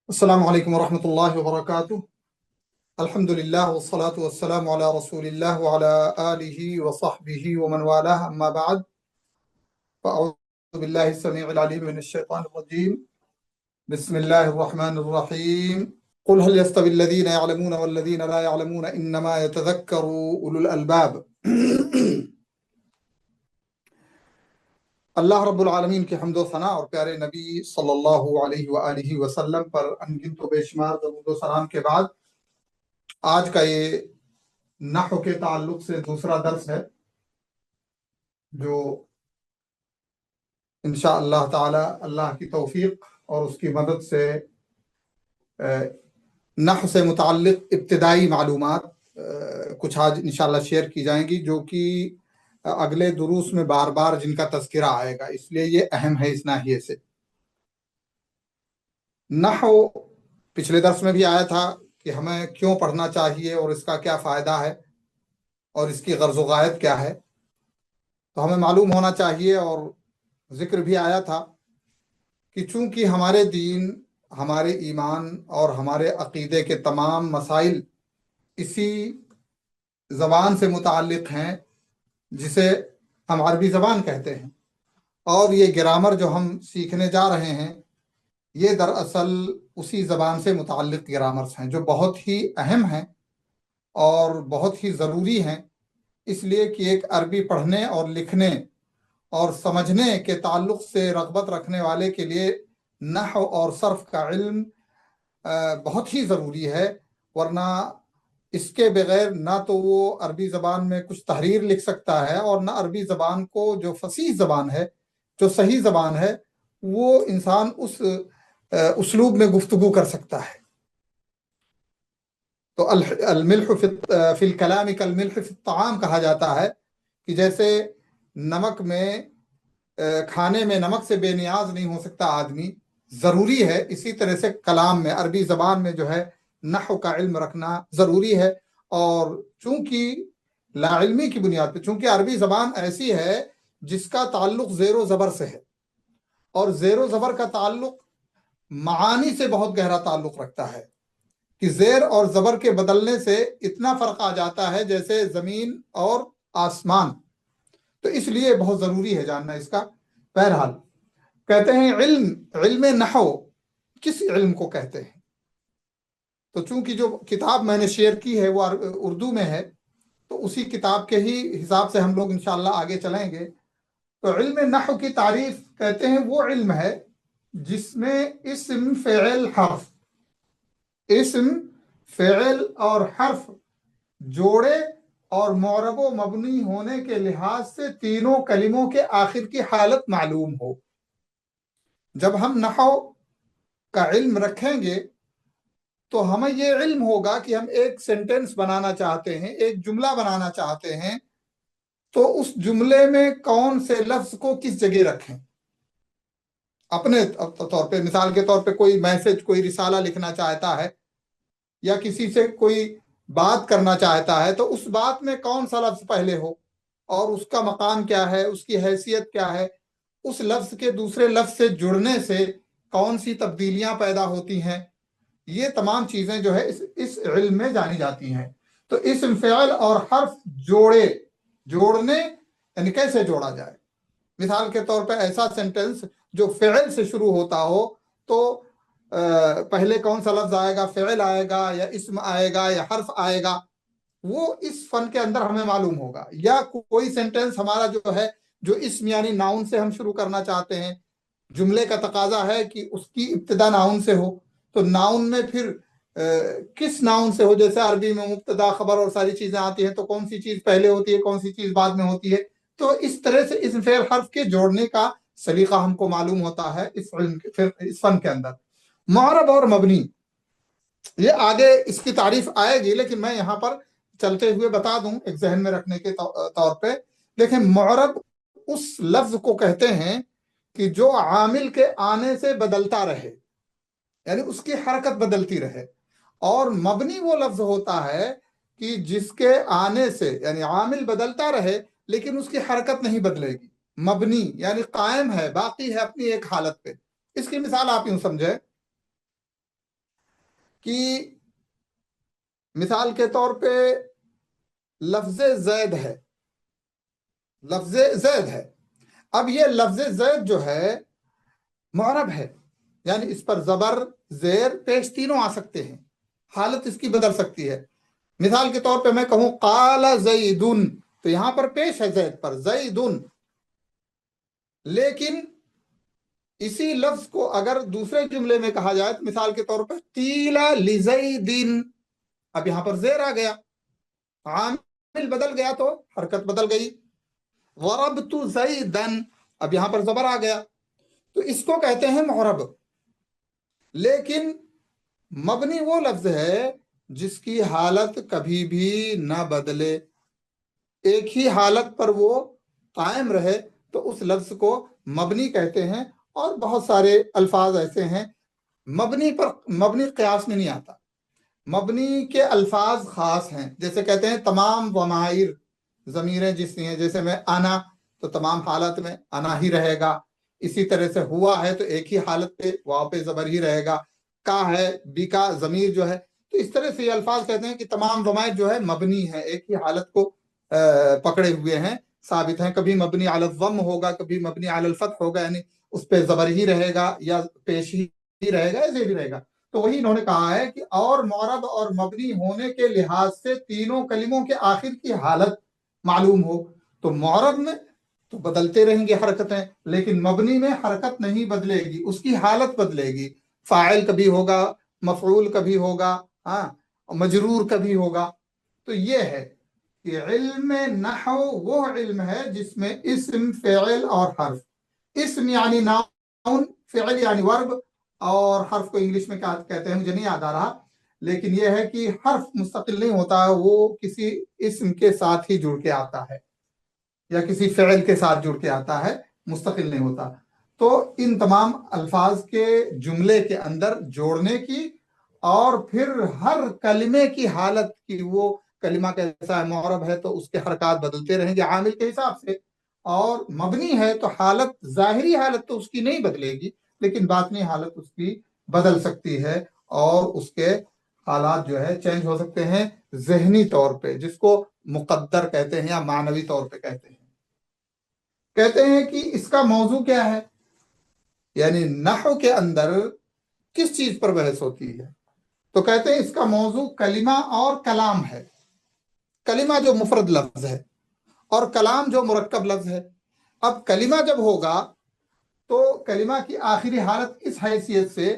السلام علیکم ورحمۃ اللہ وبرکاتہ۔ الحمد للہ والصلاة والسلام علی رسول اللہ وعلی آلہ وصحبہ ومن والہ، اما بعد فاعوذ باللہ السمیع العلیم من الشیطان الرجیم، بسم اللہ الرحمن الرحیم۔ قل هل يستوي الذین يعلمون والذین لا يعلمون انما يتذکر اولو الالباب۔ اللہ رب العالمین کی حمد و ثنا اور پیارے نبی صلی اللہ علیہ وآلہ وسلم پر انگنت و بے شمار درود و سلام کے بعد آج کا یہ نحو کے تعلق سے دوسرا درس ہے، جو انشاءاللہ تعالی اللہ کی توفیق اور اس کی مدد سے نحو سے متعلق ابتدائی معلومات کچھ آج انشاءاللہ شیئر کی جائیں گی، جو کہ اگلے دروس میں بار بار جن کا تذکرہ آئے گا، اس لیے یہ اہم ہے اس ناحیے سے۔ نحو پچھلے درس میں بھی آیا تھا کہ ہمیں کیوں پڑھنا چاہیے اور اس کا کیا فائدہ ہے اور اس کی غرض و غایت کیا ہے، تو ہمیں معلوم ہونا چاہیے۔ اور ذکر بھی آیا تھا کہ چونکہ ہمارے دین، ہمارے ایمان اور ہمارے عقیدے کے تمام مسائل اسی زبان سے متعلق ہیں جسے ہم عربی زبان کہتے ہیں، اور یہ گرامر جو ہم سیکھنے جا رہے ہیں یہ دراصل اسی زبان سے متعلق گرامرز ہیں، جو بہت ہی اہم ہیں اور بہت ہی ضروری ہیں، اس لیے کہ ایک عربی پڑھنے اور لکھنے اور سمجھنے کے تعلق سے رغبت رکھنے والے کے لیے نحو اور صرف کا علم بہت ہی ضروری ہے، ورنہ اس کے بغیر نہ تو وہ عربی زبان میں کچھ تحریر لکھ سکتا ہے، اور نہ عربی زبان کو جو فصیح زبان ہے، جو صحیح زبان ہے، وہ انسان اس اسلوب میں گفتگو کر سکتا ہے۔ تو الملح فی الکلام کالملح فی الطعام کہا جاتا ہے کہ جیسے نمک میں، کھانے میں نمک سے بے نیاز نہیں ہو سکتا آدمی، ضروری ہے، اسی طرح سے کلام میں، عربی زبان میں جو ہے نحو کا علم رکھنا ضروری ہے۔ اور چونکہ لا علمی کی بنیاد پہ، چونکہ عربی زبان ایسی ہے جس کا تعلق زیر و زبر سے ہے، اور زیر و زبر کا تعلق معانی سے بہت گہرا تعلق رکھتا ہے کہ زیر اور زبر کے بدلنے سے اتنا فرق آ جاتا ہے جیسے زمین اور آسمان، تو اس لیے بہت ضروری ہے جاننا اس کا۔ بہرحال کہتے ہیں علم نحو کس علم کو کہتے ہیں، تو چونکہ جو کتاب میں نے شیئر کی ہے وہ اردو میں ہے، تو اسی کتاب کے ہی حساب سے ہم لوگ انشاءاللہ آگے چلیں گے۔ تو علم نحو کی تعریف کہتے ہیں وہ علم ہے جس میں اسم، فعل اور حرف جوڑے اور معرب و مبنی ہونے کے لحاظ سے تینوں کلموں کے آخر کی حالت معلوم ہو۔ جب ہم نحو کا علم رکھیں گے تو ہمیں یہ علم ہوگا کہ ہم ایک سینٹنس بنانا چاہتے ہیں، ایک جملہ بنانا چاہتے ہیں، تو اس جملے میں کون سے لفظ کو کس جگہ رکھیں۔ اپنے طور پہ، مثال کے طور پہ کوئی میسج، کوئی رسالہ لکھنا چاہتا ہے یا کسی سے کوئی بات کرنا چاہتا ہے، تو اس بات میں کون سا لفظ پہلے ہو اور اس کا مقام کیا ہے، اس کی حیثیت کیا ہے، اس لفظ کے دوسرے لفظ سے جڑنے سے کون سی تبدیلیاں پیدا ہوتی ہیں، یہ تمام چیزیں جو ہے اس علم میں جانی جاتی ہیں۔ تو اسم، فعل اور حرف جوڑنے یعنی کیسے جوڑا جائے۔ مثال کے طور پہ ایسا سینٹنس جو فعل سے شروع ہوتا ہو، تو پہلے کون سا لفظ آئے گا، فعل آئے گا یا اسم آئے گا یا حرف آئے گا، وہ اس فن کے اندر ہمیں معلوم ہوگا۔ یا کوئی سینٹنس ہمارا جو ہے، جو اسم یعنی ناؤن سے ہم شروع کرنا چاہتے ہیں، جملے کا تقاضا ہے کہ اس کی ابتدا ناؤن سے ہو، تو ناؤن میں پھر کس ناؤن سے ہو، جیسے عربی میں مبتدا، خبر اور ساری چیزیں آتی ہیں، تو کون سی چیز پہلے ہوتی ہے، کون سی چیز بعد میں ہوتی ہے، تو اس طرح سے اسم، فعل، حرف کے جوڑنے کا سلیقہ ہم کو معلوم ہوتا ہے اس فن کے اندر۔ معرب اور مبنی، یہ آگے اس کی تعریف آئے گی، لیکن میں یہاں پر چلتے ہوئے بتا دوں ایک ذہن میں رکھنے کے طور پہ۔ دیکھیں، معرب اس لفظ کو کہتے ہیں کہ جو عامل کے آنے سے بدلتا رہے، یعنی اس کی حرکت بدلتی رہے، اور مبنی وہ لفظ ہوتا ہے کہ جس کے آنے سے یعنی عامل بدلتا رہے لیکن اس کی حرکت نہیں بدلے گی۔ مبنی یعنی قائم ہے، باقی ہے اپنی ایک حالت پہ۔ اس کی مثال آپ یوں سمجھیں کہ مثال کے طور پہ لفظ زید ہے، لفظ زید ہے، اب یہ لفظ زید جو ہے معرب ہے، یعنی اس پر زبر، زیر، پیش تینوں آ سکتے ہیں، حالت اس کی بدل سکتی ہے۔ مثال کے طور پہ میں کہوں قال زیدن، تو یہاں پر پیش ہے زید پر زیدن، لیکن اسی لفظ کو اگر دوسرے جملے میں کہا جائے تو مثال کے طور پر قیل لزیدن، اب یہاں پر زیر آ گیا، عامل بدل گیا تو حرکت بدل گئی۔ ضربت زیدن، اب یہاں پر زبر آ گیا، تو اس کو کہتے ہیں معرب۔ لیکن مبنی وہ لفظ ہے جس کی حالت کبھی بھی نہ بدلے، ایک ہی حالت پر وہ قائم رہے، تو اس لفظ کو مبنی کہتے ہیں۔ اور بہت سارے الفاظ ایسے ہیں مبنی قیاس میں نہیں آتا، مبنی کے الفاظ خاص ہیں، جیسے کہتے ہیں تمام ضمائر ضمیریں جس ہیں، جیسے میں انا، تو تمام حالت میں انا ہی رہے گا، اسی طرح سے ہوا ہے تو ایک ہی حالت پہ واو پہ زبر ہی رہے گا، کا ہے بی کا ضمیر جو ہے، تو اس طرح سے یہ الفاظ کہتے ہیں کہ تمام ضمائر جو ہے مبنی ہے، ایک ہی حالت کو پکڑے ہوئے ہیں، ثابت ہیں، کبھی مبنی علی الضم ہوگا، کبھی مبنی علی الفتح ہوگا، یعنی اس پہ زبر ہی رہے گا یا پیش ہی رہے گا یا زیر ہی رہے گا۔ تو وہی انہوں نے کہا ہے کہ اور معرب اور مبنی ہونے کے لحاظ سے تینوں کلموں کے آخر کی حالت معلوم ہو، تو معرب میں تو بدلتے رہیں گے حرکتیں، لیکن مبنی میں حرکت نہیں بدلے گی، اس کی حالت بدلے گی، فاعل کبھی ہوگا، مفعول کبھی ہوگا، ہاں، مجرور کبھی ہوگا۔ تو یہ ہے کہ علم نحو وہ علم ہے جس میں اسم، فعل اور حرف، اسم یعنی ناؤن، فعل یعنی ورب، اور حرف کو انگلش میں کیا کہتے ہیں مجھے نہیں یاد آ رہا، لیکن یہ ہے کہ حرف مستقل نہیں ہوتا، وہ کسی اسم کے ساتھ ہی جڑ کے آتا ہے یا کسی فعل کے ساتھ جڑ کے آتا ہے، مستقل نہیں ہوتا۔ تو ان تمام الفاظ کے جملے کے اندر جوڑنے کی اور پھر ہر کلمے کی حالت کی، وہ کلمہ کیسا ہے، معرب ہے تو اس کے حرکات بدلتے رہیں گے عامل کے حساب سے، اور مبنی ہے تو حالت، ظاہری حالت تو اس کی نہیں بدلے گی، لیکن باطنی حالت اس کی بدل سکتی ہے، اور اس کے حالات جو ہے چینج ہو سکتے ہیں ذہنی طور پہ، جس کو مقدر کہتے ہیں یا معنوی طور پہ کہتے ہیں۔ کہتے ہیں کہ اس کا موضوع کیا ہے، یعنی نحو کے اندر کس چیز پر بحث ہوتی ہے، تو کہتے ہیں اس کا موضوع کلمہ اور کلام ہے، کلمہ جو مفرد لفظ ہے اور کلام جو مرکب لفظ ہے۔ اب کلمہ جب ہوگا تو کلمہ کی آخری حالت اس حیثیت سے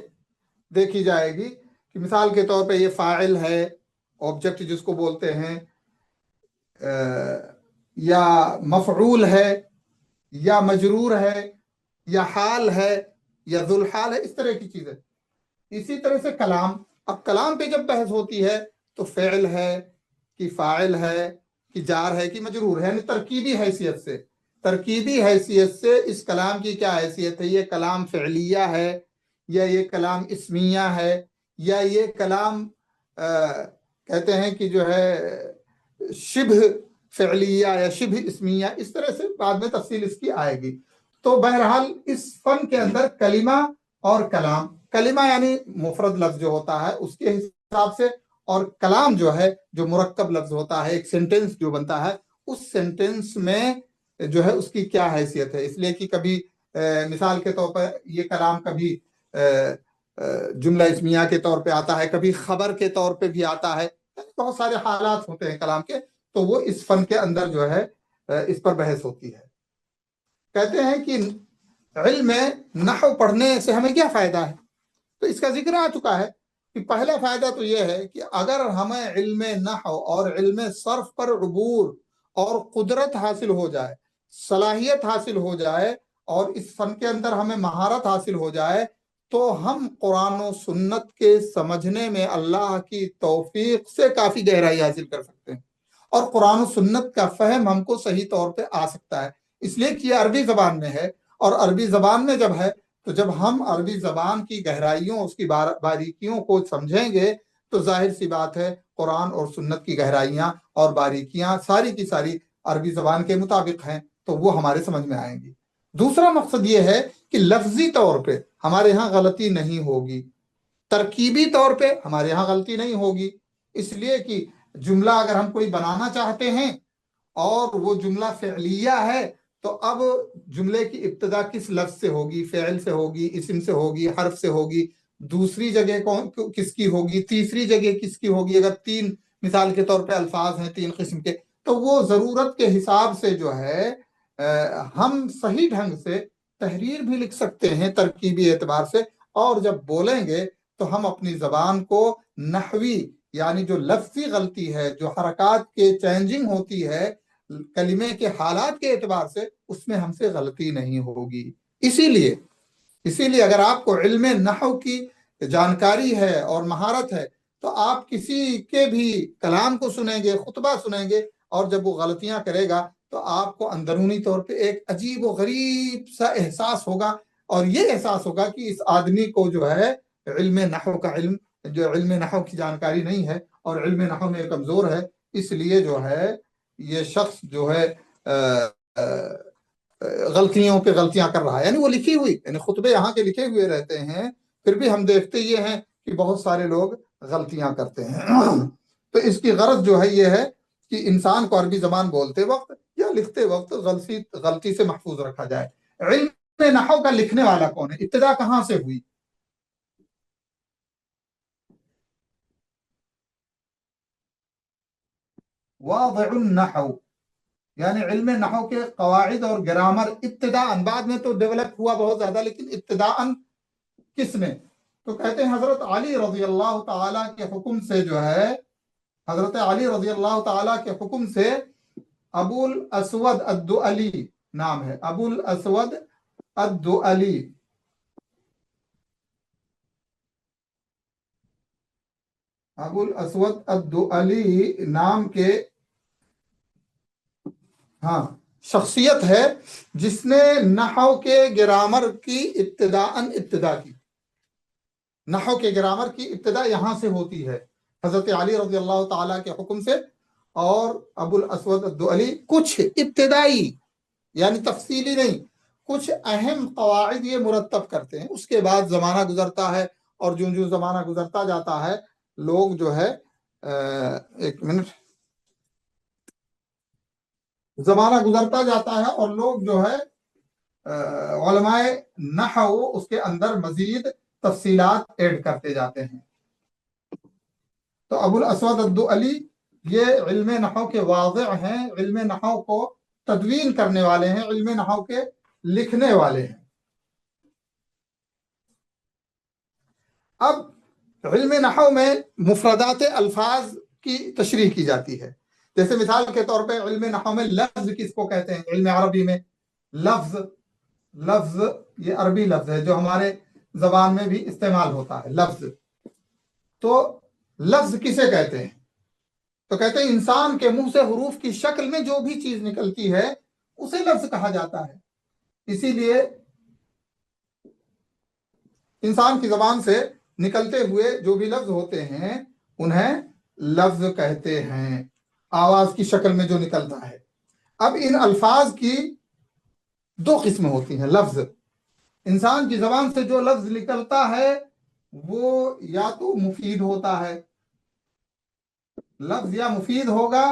دیکھی جائے گی کہ مثال کے طور پہ یہ فاعل ہے، آبجیکٹ جس کو بولتے ہیں، یا مفعول ہے، یا مجرور ہے، یا حال ہے، یا ذوالحال ہے، اس طرح کی چیزیں۔ اسی طرح سے کلام، اب کلام پہ جب بحث ہوتی ہے تو فعل ہے کہ فاعل ہے کہ جار ہے کہ مجرور ہے، یعنی ترکیبی حیثیت سے، ترکیبی حیثیت سے اس کلام کی کیا حیثیت ہے، یہ کلام فعلیہ ہے یا یہ کلام اسمیہ ہے یا یہ کلام کہتے ہیں کہ جو ہے شبہ فعلیہ یا شبہ اسمیہ، اس طرح سے بعد میں تفصیل اس کی آئے گی۔ تو بہرحال اس فن کے اندر کلمہ اور کلام، کلمہ یعنی مفرد لفظ جو ہوتا ہے اس کے حساب سے، اور کلام جو ہے جو مرکب لفظ ہوتا ہے، ایک سینٹنس جو بنتا ہے، اس سینٹنس میں جو ہے اس کی کیا حیثیت ہے، اس لیے کہ کبھی مثال کے طور پر یہ کلام کبھی جملہ اسمیہ کے طور پہ آتا ہے، کبھی خبر کے طور پہ بھی آتا ہے، بہت سارے حالات ہوتے ہیں کلام کے، تو وہ اس فن کے اندر جو ہے اس پر بحث ہوتی ہے۔ کہتے ہیں کہ علم نحو پڑھنے سے ہمیں کیا فائدہ ہے، تو اس کا ذکر آ چکا ہے کہ پہلا فائدہ تو یہ ہے کہ اگر ہمیں علم نحو اور علم صرف پر عبور اور قدرت حاصل ہو جائے، صلاحیت حاصل ہو جائے، اور اس فن کے اندر ہمیں مہارت حاصل ہو جائے، تو ہم قرآن و سنت کے سمجھنے میں اللہ کی توفیق سے کافی گہرائی حاصل کر سکتے ہیں، اور قرآن و سنت کا فہم ہم کو صحیح طور پہ آ سکتا ہے، اس لیے کہ یہ عربی زبان میں ہے، اور عربی زبان میں جب ہے تو جب ہم عربی زبان کی گہرائیوں، اس کی باریکیوں کو سمجھیں گے تو ظاہر سی بات ہے قرآن اور سنت کی گہرائیاں اور باریکیاں ساری کی ساری عربی زبان کے مطابق ہیں، تو وہ ہمارے سمجھ میں آئیں گی۔ دوسرا مقصد یہ ہے کہ لفظی طور پہ ہمارے ہاں غلطی نہیں ہوگی، ترکیبی طور پہ ہمارے ہاں غلطی نہیں ہوگی، اس لیے کہ جملہ اگر ہم کوئی بنانا چاہتے ہیں اور وہ جملہ فعلیہ ہے تو اب جملے کی ابتدا کس لفظ سے ہوگی؟ فعل سے ہوگی، اسم سے ہوگی، حرف سے ہوگی، دوسری جگہ کس کی ہوگی، تیسری جگہ کس کی ہوگی؟ اگر تین مثال کے طور پہ الفاظ ہیں تین قسم کے، تو وہ ضرورت کے حساب سے جو ہے ہم صحیح ڈھنگ سے تحریر بھی لکھ سکتے ہیں ترکیبی اعتبار سے، اور جب بولیں گے تو ہم اپنی زبان کو نحوی یعنی جو لفظی غلطی ہے، جو حرکات کے چینجنگ ہوتی ہے کلمے کے حالات کے اعتبار سے، اس میں ہم سے غلطی نہیں ہوگی۔ اسی لیے اگر آپ کو علم نحو کی جانکاری ہے اور مہارت ہے تو آپ کسی کے بھی کلام کو سنیں گے، خطبہ سنیں گے، اور جب وہ غلطیاں کرے گا تو آپ کو اندرونی طور پہ ایک عجیب و غریب سا احساس ہوگا، اور یہ احساس ہوگا کہ اس آدمی کو جو ہے علم نحو کا علم، جو علم نحو کی جانکاری نہیں ہے اور علم نحو میں کمزور ہے، اس لیے جو ہے یہ شخص جو ہے غلطیوں پہ غلطیاں کر رہا ہے، یعنی وہ لکھی ہوئی، یعنی خطبے یہاں کے لکھے ہوئے رہتے ہیں، پھر بھی ہم دیکھتے یہ ہیں کہ بہت سارے لوگ غلطیاں کرتے ہیں۔ تو اس کی غرض جو ہے یہ ہے کہ انسان کو عربی زبان بولتے وقت یا لکھتے وقت غلطی سے محفوظ رکھا جائے۔ علم نحو کا لکھنے والا کون ہے؟ ابتدا کہاں سے ہوئی؟ واضع النحو، یعنی علم نحو کے قواعد اور گرامر ابتداءً، بعد میں تو ڈیولپ ہوا بہت زیادہ، لیکن ابتداءً کس میں؟ تو کہتے ہیں حضرت علی رضی اللہ تعالیٰ کے حکم سے جو ہے، حضرت علی رضی اللہ تعالیٰ کے حکم سے ابو الاسود الدؤلی نام ہے، ابو الاسود الدؤلی، ابو الاسود الدؤلی نام کے ہاں شخصیت ہے جس نے نحو کے گرامر کی ابتدا کی، نحو کے گرامر کی ابتدا یہاں سے ہوتی ہے حضرت علی رضی اللہ تعالیٰ کے حکم سے، اور ابو الاسود الدؤلی کچھ ابتدائی یعنی تفصیلی نہیں، کچھ اہم قواعد یہ مرتب کرتے ہیں، اس کے بعد زمانہ گزرتا ہے، اور جو زمانہ گزرتا جاتا ہے لوگ جو ہے ایک منٹ، زمانہ گزرتا جاتا ہے اور لوگ جو ہے علماء نحو اس کے اندر مزید تفصیلات ایڈ کرتے جاتے ہیں۔ تو ابو الاسود الدؤلی یہ علم نحو کے واضع ہیں، علم نحو کو تدوین کرنے والے ہیں، علم نحو کے لکھنے والے ہیں۔ اب علم نحو میں مفردات الفاظ کی تشریح کی جاتی ہے، جیسے مثال کے طور پہ علم نحو میں لفظ کس کو کہتے ہیں؟ علم عربی میں لفظ یہ عربی لفظ ہے جو ہمارے زبان میں بھی استعمال ہوتا ہے، لفظ۔ تو لفظ کسے کہتے ہیں؟ تو کہتے ہیں انسان کے منہ سے حروف کی شکل میں جو بھی چیز نکلتی ہے اسے لفظ کہا جاتا ہے۔ اسی لیے انسان کی زبان سے نکلتے ہوئے جو بھی لفظ ہوتے ہیں انہیں لفظ کہتے ہیں، آواز کی شکل میں جو نکلتا ہے۔ اب ان الفاظ کی دو قسمیں ہوتی ہیں۔ لفظ، انسان کی زبان سے جو لفظ نکلتا ہے وہ یا تو مفید ہوتا ہے، لفظ یا مفید ہوگا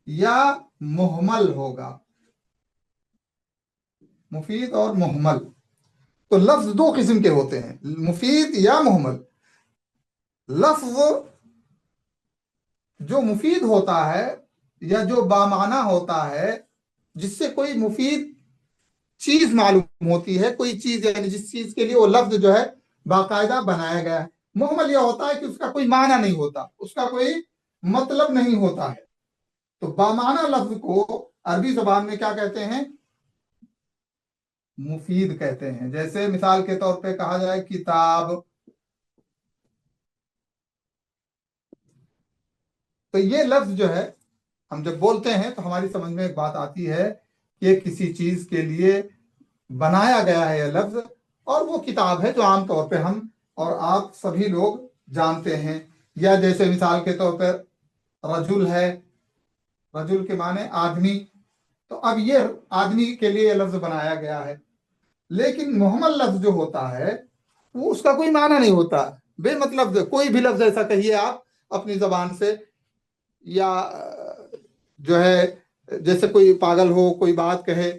یا محمل ہوگا، مفید اور محمل۔ تو لفظ دو قسم کے ہوتے ہیں، مفید یا محمل۔ لفظ جو مفید ہوتا ہے یا جو بامعنی ہوتا ہے، جس سے کوئی مفید چیز معلوم ہوتی ہے، کوئی چیز یعنی جس چیز کے لیے وہ لفظ جو ہے باقاعدہ بنایا گیا ہے۔ محمل یہ ہوتا ہے کہ اس کا کوئی معنی نہیں ہوتا، اس کا کوئی مطلب نہیں ہوتا ہے۔ تو بامعنی لفظ کو عربی زبان میں کیا کہتے ہیں؟ مفید کہتے ہیں۔ جیسے مثال کے طور پہ کہا جائے کتاب، تو یہ لفظ جو ہے ہم جب بولتے ہیں تو ہماری سمجھ میں ایک بات آتی ہے کہ کسی چیز کے لیے بنایا گیا ہے یہ لفظ، اور وہ کتاب ہے جو عام طور پہ ہم اور آپ سبھی لوگ جانتے ہیں۔ یا جیسے مثال کے طور پر رجل ہے، رجل کے معنی آدمی، تو اب یہ آدمی کے لیے یہ لفظ بنایا گیا ہے۔ لیکن محمل لفظ جو ہوتا ہے وہ اس کا کوئی معنی نہیں ہوتا، بے مطلب کوئی بھی لفظ ایسا کہیے آپ اپنی زبان سے، یا جو ہے جیسے کوئی پاگل ہو کوئی بات کہے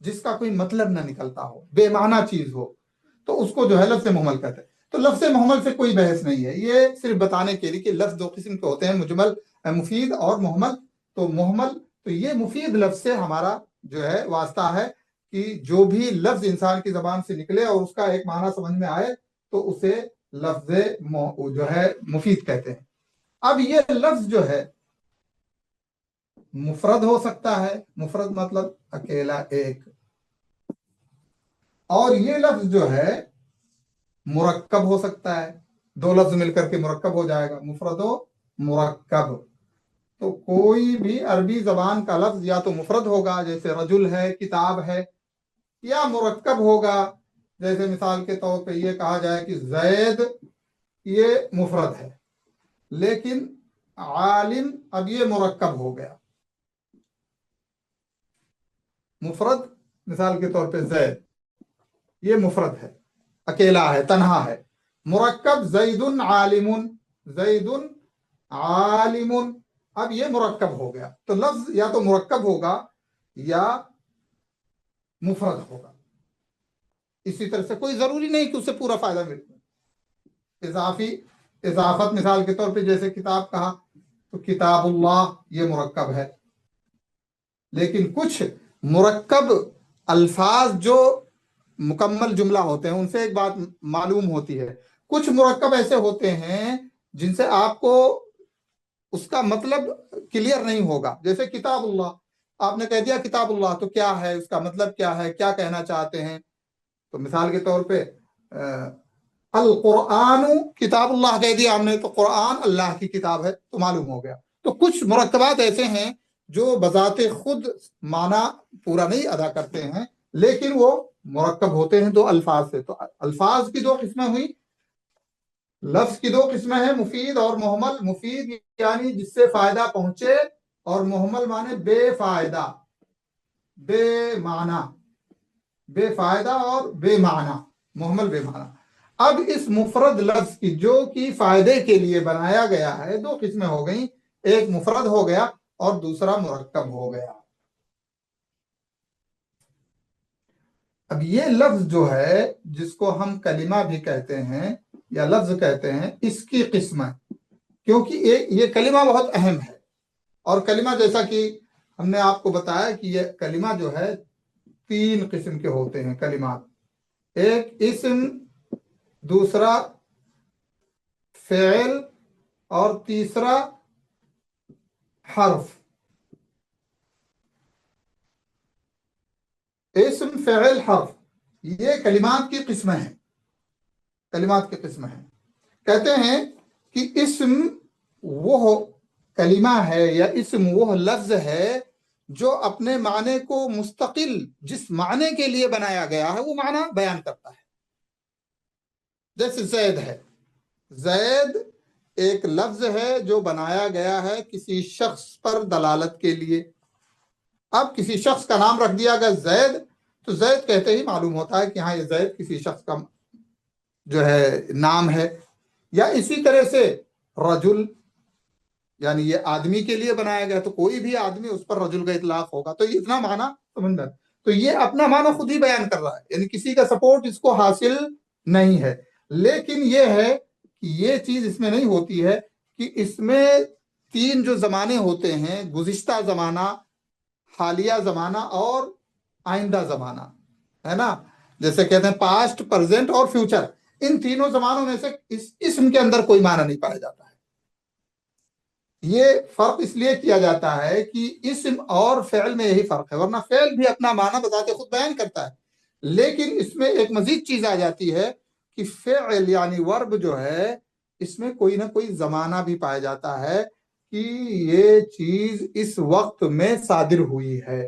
جس کا کوئی مطلب نہ نکلتا ہو، بے معنی چیز ہو، تو اس کو جو ہے لفظ محمل کہتے ہیں۔ تو لفظ محمل سے کوئی بحث نہیں ہے، یہ صرف بتانے کے لیے کہ لفظ دو قسم کے ہوتے ہیں، مجمل مفید اور محمل۔ تو محمل، تو یہ مفید لفظ سے ہمارا جو ہے واسطہ ہے کہ جو بھی لفظ انسان کی زبان سے نکلے اور اس کا ایک معنی سمجھ میں آئے تو اسے لفظ جو ہے مفید کہتے ہیں۔ اب یہ لفظ جو ہے مفرد ہو سکتا ہے، مفرد مطلب اکیلا ایک، اور یہ لفظ جو ہے مرکب ہو سکتا ہے، دو لفظ مل کر کے مرکب ہو جائے گا، مفرد و مرکب۔ تو کوئی بھی عربی زبان کا لفظ یا تو مفرد ہوگا جیسے رجل ہے، کتاب ہے، یا مرکب ہوگا جیسے مثال کے طور پہ یہ کہا جائے کہ زید، یہ مفرد ہے، لیکن عالم اب یہ مرکب ہو گیا۔ مفرد مثال کے طور پہ زید، یہ مفرد ہے، اکیلا ہے، تنہا ہے۔ مرکب زید عالم، زید عالم، اب یہ مرکب ہو گیا۔ تو لفظ یا تو مرکب ہوگا یا مفرد ہوگا۔ اسی طرح سے کوئی ضروری نہیں کہ اسے پورا فائدہ ملے۔ اضافت مثال کے طور پہ جیسے کتاب کہا تو کتاب اللہ، یہ مرکب ہے، لیکن کچھ مرکب الفاظ جو مکمل جملہ ہوتے ہیں ان سے ایک بات معلوم ہوتی ہے، کچھ مرکب ایسے ہوتے ہیں جن سے آپ کو اس کا مطلب کلیئر نہیں ہوگا، جیسے کتاب اللہ، آپ نے کہہ دیا کتاب اللہ، تو کیا ہے اس کا مطلب، کیا ہے، کیا کہنا چاہتے ہیں؟ تو مثال کے طور پہ القرآن کتاب اللہ کہہ دیا ہم نے، تو قرآن اللہ کی کتاب ہے، تو معلوم ہو گیا۔ تو کچھ مرکبات ایسے ہیں جو بذات خود معنی پورا نہیں ادا کرتے ہیں، لیکن وہ مرکب ہوتے ہیں دو الفاظ سے۔ تو الفاظ کی دو قسمیں ہوئی، لفظ کی دو قسمیں ہیں، مفید اور محمل۔ مفید یعنی جس سے فائدہ پہنچے، اور محمل معنی بے فائدہ، بے معنی، بے فائدہ اور بے معنی، محمل بے معنی۔ اب اس مفرد لفظ کی جو کہ فائدے کے لیے بنایا گیا ہے، دو قسمیں ہو گئیں، ایک مفرد ہو گیا اور دوسرا مرکب ہو گیا۔ اب یہ لفظ جو ہے جس کو ہم کلمہ بھی کہتے ہیں یا لفظ کہتے ہیں، اس کی قسمیں، کیونکہ یہ کلمہ بہت اہم ہے، اور کلمہ جیسا کہ ہم نے آپ کو بتایا کہ یہ کلمہ جو ہے تین قسم کے ہوتے ہیں کلمات، ایک اسم، دوسرا فعل، اور تیسرا حرف۔ اسم، فعل، حرف، یہ کلمات کی قسمیں ہیں، کلمات کی قسمیں ہیں۔ کہتے ہیں کہ اسم وہ کلمہ ہے یا اسم وہ لفظ ہے جو اپنے معنی کو مستقل جس معنی کے لیے بنایا گیا ہے وہ معنی بیان کرتا ہے۔ جیسے زید ہے، زید ایک لفظ ہے جو بنایا گیا ہے کسی شخص پر دلالت کے لیے۔ اب کسی شخص کا نام رکھ دیا گیا زید، تو زید کہتے ہی معلوم ہوتا ہے کہ ہاں یہ زید کسی شخص کا جو ہے نام ہے۔ یا اسی طرح سے رجل، یعنی یہ آدمی کے لیے بنایا گیا، تو کوئی بھی آدمی اس پر رجل کا اطلاق ہوگا، تو یہ اتنا معنی سمندر، تو یہ اپنا معنی خود ہی بیان کر رہا ہے، یعنی کسی کا سپورٹ اس کو حاصل نہیں ہے۔ لیکن یہ ہے کہ یہ چیز اس میں نہیں ہوتی ہے کہ اس میں تین جو زمانے ہوتے ہیں، گزشتہ زمانہ، حالیہ زمانہ اور آئندہ زمانہ، ہے نا، جیسے کہتے ہیں پاسٹ، پریزنٹ اور فیوچر، ان تینوں زمانوں میں سے اس اسم کے اندر کوئی معنی نہیں پایا جاتا ہے۔ یہ فرق اس لیے کیا جاتا ہے کہ اسم اور فعل میں یہی فرق ہے، ورنہ فعل بھی اپنا معنی بذات خود بیان کرتا ہے، لیکن اس میں ایک مزید چیز آ جاتی ہے کہ فعل یعنی ورب جو ہے، اس میں کوئی نہ کوئی زمانہ بھی پایا جاتا ہے کہ یہ چیز اس وقت میں صادر ہوئی ہے۔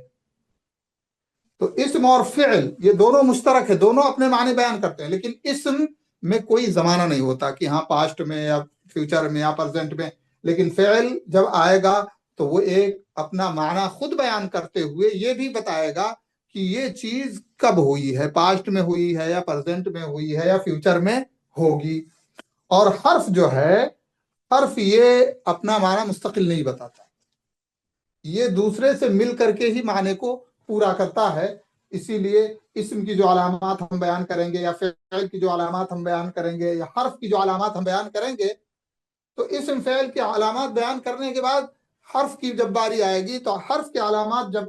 تو اسم اور فعل یہ دونوں مشترک ہے، دونوں اپنے معنی بیان کرتے ہیں، لیکن اسم میں کوئی زمانہ نہیں ہوتا کہ ہاں پاسٹ میں یا فیوچر میں یا پریزنٹ میں، لیکن فعل جب آئے گا تو وہ ایک اپنا معنی خود بیان کرتے ہوئے یہ بھی بتائے گا کہ یہ چیز کب ہوئی ہے، پاسٹ میں ہوئی ہے یا پریزنٹ میں ہوئی ہے یا فیوچر میں ہوگی۔ اور حرف جو ہے، حرف یہ اپنا معنی مستقل نہیں بتاتا، یہ دوسرے سے مل کر کے ہی معنی کو پورا کرتا ہے. اسی لیے اسم کی جو علامات ہم بیان کریں گے، یا فعل کی جو علامات ہم بیان کریں گے، یا حرف کی جو علامات ہم بیان کریں گے، تو اسم فعل کی علامات بیان کرنے کے بعد حرف کی جب باری آئے گی تو حرف کی علامات جب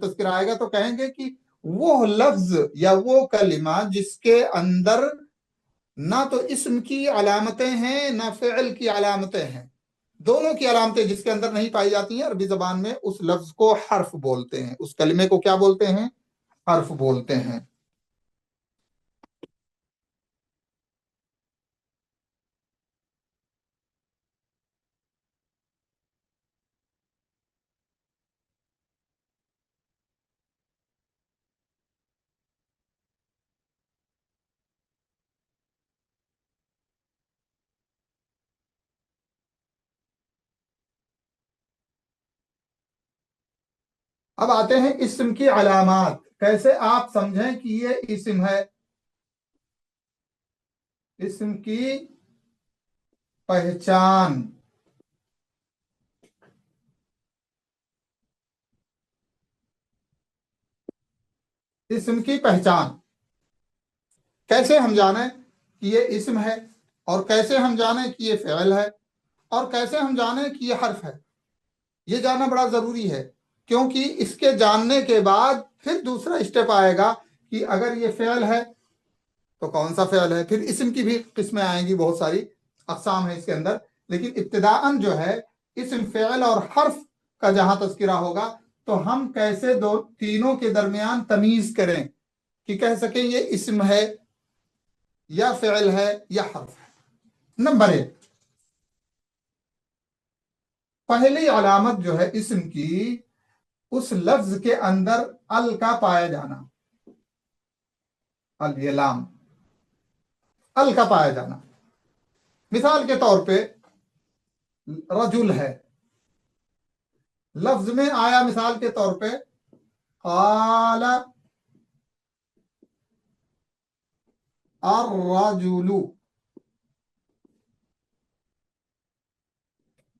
تذکرہ آئے گا تو کہیں گے کہ وہ لفظ یا وہ کلمہ جس کے اندر نہ تو اسم کی علامتیں ہیں نہ فعل کی علامتیں ہیں، دونوں کی علامتیں جس کے اندر نہیں پائی جاتی ہیں، عربی زبان میں اس لفظ کو حرف بولتے ہیں، اس کلمے کو کیا بولتے ہیں؟ حرف بولتے ہیں. اب آتے ہیں اسم کی علامات. کیسے آپ سمجھیں کہ یہ اسم ہے؟ اسم کی پہچان. اسم کی پہچان کیسے ہم جانیں کہ یہ اسم ہے، اور کیسے ہم جانیں کہ یہ فعل ہے، اور کیسے ہم جانیں کہ یہ حرف ہے؟ یہ جاننا بڑا ضروری ہے، کیونکہ اس کے جاننے کے بعد پھر دوسرا اسٹیپ آئے گا کہ اگر یہ فعل ہے تو کون سا فعل ہے. پھر اسم کی بھی قسمیں آئیں گی، بہت ساری اقسام ہیں اس کے اندر، لیکن ابتداءً جو ہے اسم، فعل اور حرف کا جہاں تذکرہ ہوگا تو ہم کیسے تینوں کے درمیان تمیز کریں کہ کہہ سکیں یہ اسم ہے یا فعل ہے یا حرف ہے. نمبر 1، پہلی علامت جو ہے اسم کی، اس لفظ کے اندر ال کا پایا جانا. ال، یہ لام، ال کا پایا جانا. مثال کے طور پہ رجل ہے، لفظ میں آیا مثال کے طور پہ قال الرجل،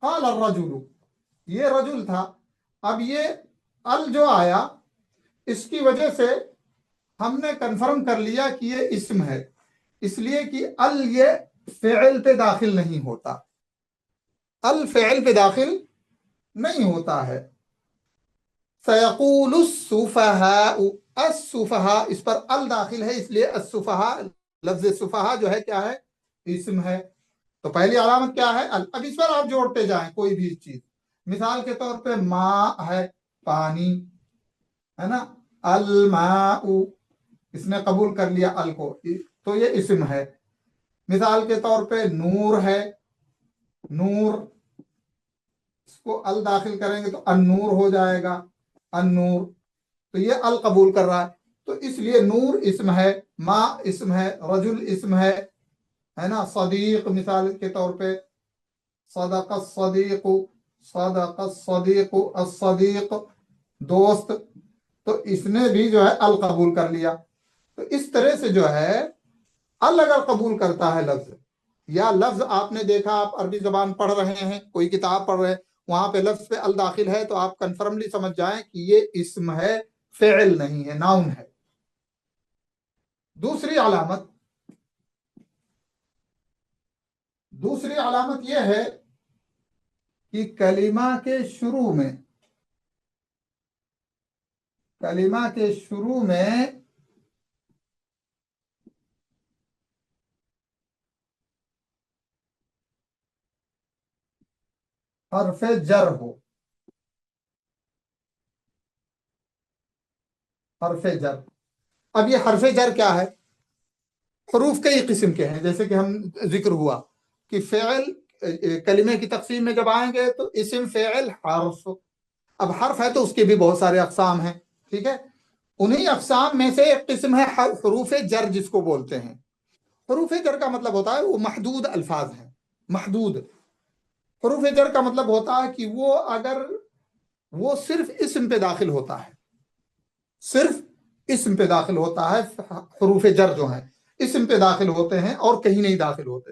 قال الرجل، یہ رجل تھا. اب یہ ال جو آیا، اس کی وجہ سے ہم نے کنفرم کر لیا کہ یہ اسم ہے، اس لیے کہ ال یہ فعل پہ داخل نہیں ہوتا، ال فعل پہ داخل نہیں ہوتا ہے. سيقول السفهاء، السفهاء اس پر ال داخل ہے، اس لیے السفهاء، لفظ سفہا جو ہے کیا ہے؟ اسم ہے. تو پہلی علامت کیا ہے؟ ال. اب اس پر آپ جوڑتے جائیں کوئی بھی چیز. مثال کے طور پہ ماء ہے، پانی ہے نا، الماء، اس نے قبول کر لیا ال کو، تو یہ اسم ہے. مثال کے طور پہ نور ہے، نور، اس کو ال داخل کریں گے تو النور ہو جائے گا، النور، تو یہ ال قبول کر رہا ہے، تو اس لیے نور اسم ہے، ماء اسم ہے، رجل اسم ہے نا. صدیق مثال کے طور پہ صدق الصدیق، صدق الصدیق، الصدیق دوست، تو اس نے بھی جو ہے ال قبول کر لیا. تو اس طرح سے جو ہے ال اگر قبول کرتا ہے لفظ، یا لفظ آپ نے دیکھا، آپ عربی زبان پڑھ رہے ہیں، کوئی کتاب پڑھ رہے ہیں، وہاں پہ لفظ پہ ال داخل ہے تو آپ کنفرملی سمجھ جائیں کہ یہ اسم ہے، فعل نہیں ہے، ناؤن ہے. دوسری علامت یہ ہے کہ کلمہ کے شروع میں، کلمہ کے شروع میں حرف جر ہو. حرف جر، اب یہ حرف جر کیا ہے؟ حروف کئی قسم کے ہیں، جیسے کہ ہم ذکر ہوا کہ فعل کلمے کی تقسیم میں جب آئیں گے تو اسم، فعل، حرف. اب حرف ہے تو اس کے بھی بہت سارے اقسام ہیں، ٹھیک ہے. انہی اقسام میں سے ایک قسم ہے حروف جر، جس کو بولتے ہیں. حروف جر کا مطلب ہوتا ہے وہ محدود الفاظ ہیں، محدود. حروف جر کا مطلب ہوتا ہے کہ وہ اگر وہ صرف اسم پہ داخل ہوتا ہے، صرف اسم پہ داخل ہوتا ہے. حروف جر جو ہیں اسم پہ داخل ہوتے ہیں اور کہیں نہیں داخل ہوتے.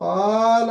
قال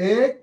1,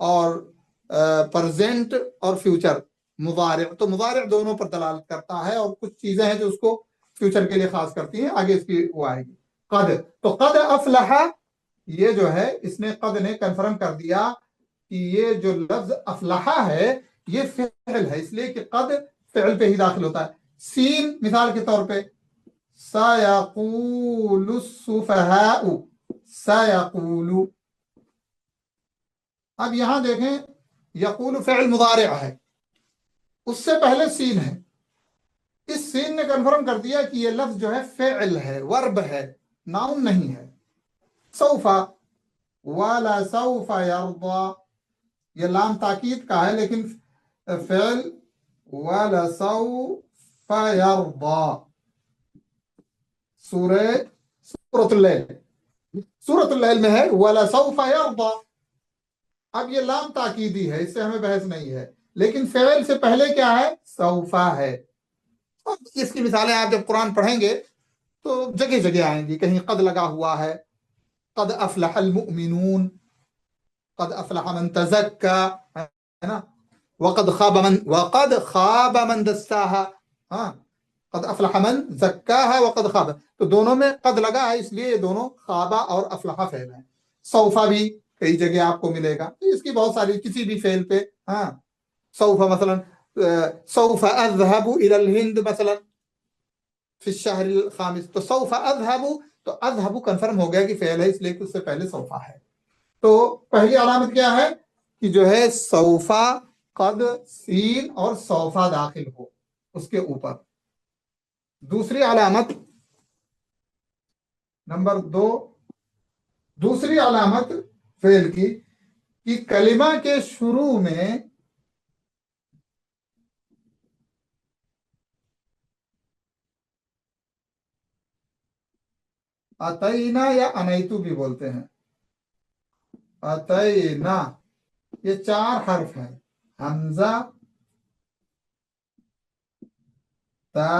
اور پرزینٹ اور فیوچر مضارع، تو مضارع دونوں پر دلالت کرتا ہے، اور کچھ چیزیں ہیں جو اس کو فیوچر کے لیے خاص کرتی ہیں، آگے اس کی وہ آئے گی۔ قد، تو قد افلح، یہ جو ہے اس نے قد نے کنفرم کر دیا کہ یہ جو لفظ افلح ہے یہ فعل ہے، اس لیے کہ قد فعل پہ ہی داخل ہوتا ہے۔ سین مثال کے طور پہ سَيَقُولُ السُّفَهَاءُ، سَيَقُولُ، اب یہاں دیکھیں یقول فعل مضارع ہے، اس سے پہلے سین ہے، اس سین نے کنفرم کر دیا کہ یہ لفظ جو ہے فعل ہے، ورب ہے، ناؤن نہیں ہے۔ سوف، وَلَسَوْفَ يَرْضَى، یہ لام تاکید کا ہے لیکن فعل وَلَسَوْفَ يَرْضَى، سورۃ اللیل میں ہے وَلَسَوْفَ يَرْضَى۔ اب یہ لام تاکیدی ہے، اس سے ہمیں بحث نہیں ہے، لیکن فعل سے پہلے کیا ہے؟ سوفا ہے۔ اب اس کی مثالیں آپ جب قرآن پڑھیں گے تو جگہ جگہ آئیں گی، کہیں قد لگا ہوا ہے، قد افلح المؤمنون، قد افلح من تزکا، ہے نا، وقد خاب من دساہا، ہاں، قد افلح من زکاہا وقد خاب، تو دونوں میں قد لگا ہے، اس لیے یہ دونوں خوابہ اور افلح فعل ہیں۔ سوفا بھی کئی جگہ آپ کو ملے گا، اس کی بہت ساری، کسی بھی فعل پہ، ہاں، سوفا مثلا سوف اذهب الى الهند مثلا فی الشهر الخامس، تو سوف اذهب، تو اذهب کنفرم ہو گیا کہ فعل ہے، اس لیے کہ اس سے پہلے سوفا ہے۔ تو پہلی علامت کیا ہے کہ جو ہے سوفا، قد، سین اور سوفا داخل ہو اس کے اوپر۔ دوسری علامت نمبر 2، دوسری علامت فعل کی کہ کلمہ کے شروع میں اتینا یا انیتو بھی بولتے ہیں، اتینا، یہ 4 حرف ہیں، حمزہ، تا،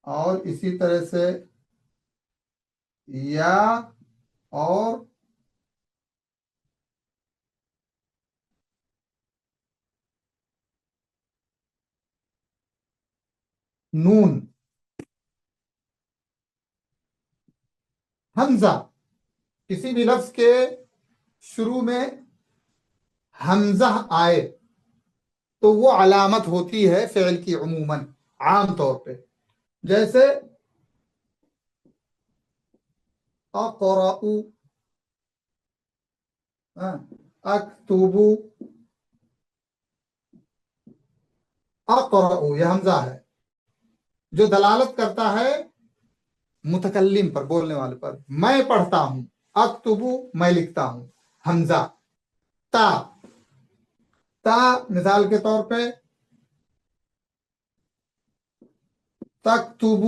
اور اسی طرح سے یا اور نون۔ حمزہ، کسی بھی لفظ کے شروع میں حمزہ آئے تو وہ علامت ہوتی ہے فعل کی عموماً، عام طور پہ، جیسے اقرأ، اکتب، اقرأ، یہ حمزہ ہے جو دلالت کرتا ہے متکلم پر، بولنے والے پر، میں پڑھتا ہوں، اکتب، میں لکھتا ہوں، حمزہ۔ تا، تا مثال کے طور پہ تکتب،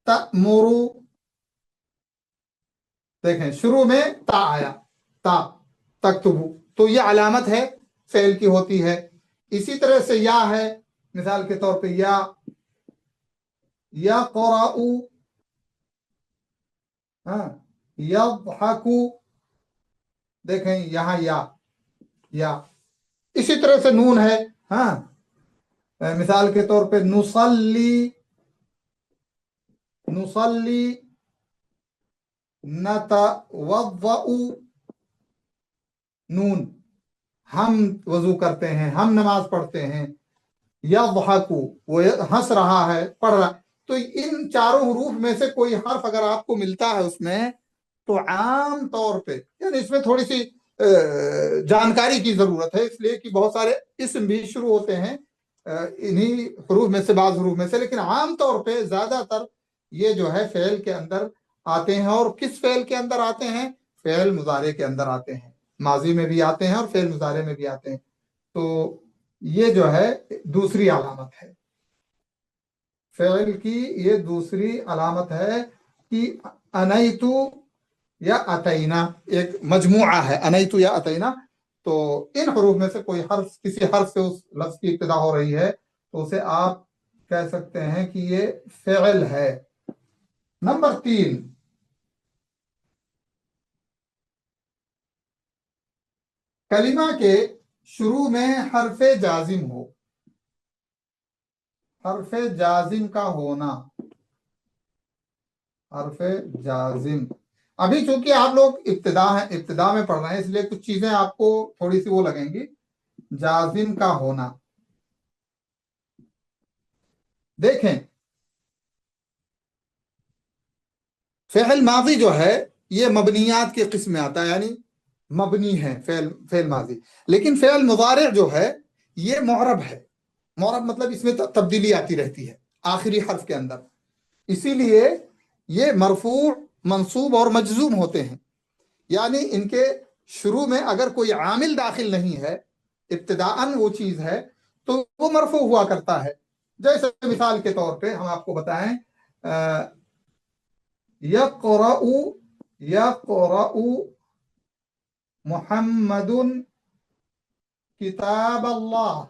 تأمر، دیکھیں شروع میں تا آیا، تا، تکتب، تو یہ علامت ہے فعل کی ہوتی ہے۔ اسی طرح سے یا ہے، مثال کے طور پہ یا قرأ، یضحک، دیکھیں یہاں یا اسی طرح سے نون ہے، ہاں، مثال کے طور پہ نصلی، نتوضأ، نون، ہم وضو کرتے ہیں، ہم نماز پڑھتے ہیں۔ یضحک، وہ ہنس رہا ہے، پڑھ رہا ہے۔ تو ان چاروں حروف میں سے کوئی حرف اگر آپ کو ملتا ہے اس میں، تو عام طور پہ، یعنی اس میں تھوڑی سی جانکاری کی ضرورت ہے، اس لیے کہ بہت سارے اسم بھی شروع ہوتے ہیں انہی حروف میں سے، بعض حروف میں سے، لیکن عام طور پہ زیادہ تر یہ جو ہے فعل کے اندر آتے ہیں۔ اور کس فعل کے اندر آتے ہیں؟ فعل مضارع کے اندر آتے ہیں، ماضی میں بھی آتے ہیں اور فعل مضارع میں بھی آتے ہیں۔ تو یہ جو ہے دوسری علامت ہے فعل کی، یہ دوسری علامت ہے کہ انیتو یا اتینا ایک مجموعہ ہے، انیتو یا اتینا، تو ان حروف میں سے کوئی حرف، کسی حرف سے اس لفظ کی ابتدا ہو رہی ہے تو اسے آپ کہہ سکتے ہیں کہ یہ فعل ہے۔ نمبر 3، کلمہ کے شروع میں حرف جازم ہو، حرف جازم کا ہونا، حرف جازم. ابھی چونکہ آپ لوگ ابتدا میں پڑھ رہے ہیں، اس لیے کچھ چیزیں آپ کو تھوڑی سی وہ لگیں گی. جازم کا ہونا، دیکھیں فعل ماضی جو ہے یہ مبنیات کے قسم میں آتا ہے، یعنی مبنی ہے فعل ماضی. لیکن فعل مضارع جو ہے یہ معرب ہے. معرب مطلب اس میں تبدیلی آتی رہتی ہے آخری حرف کے اندر، اسی لیے یہ مرفوع، منصوب اور مجزوم ہوتے ہیں. یعنی ان کے شروع میں اگر کوئی عامل داخل نہیں ہے، ابتداءً وہ چیز ہے، تو وہ مرفوع ہوا کرتا ہے. جیسے مثال کے طور پہ ہم آپ کو بتائیں یقرأ محمد کتاب اللہ،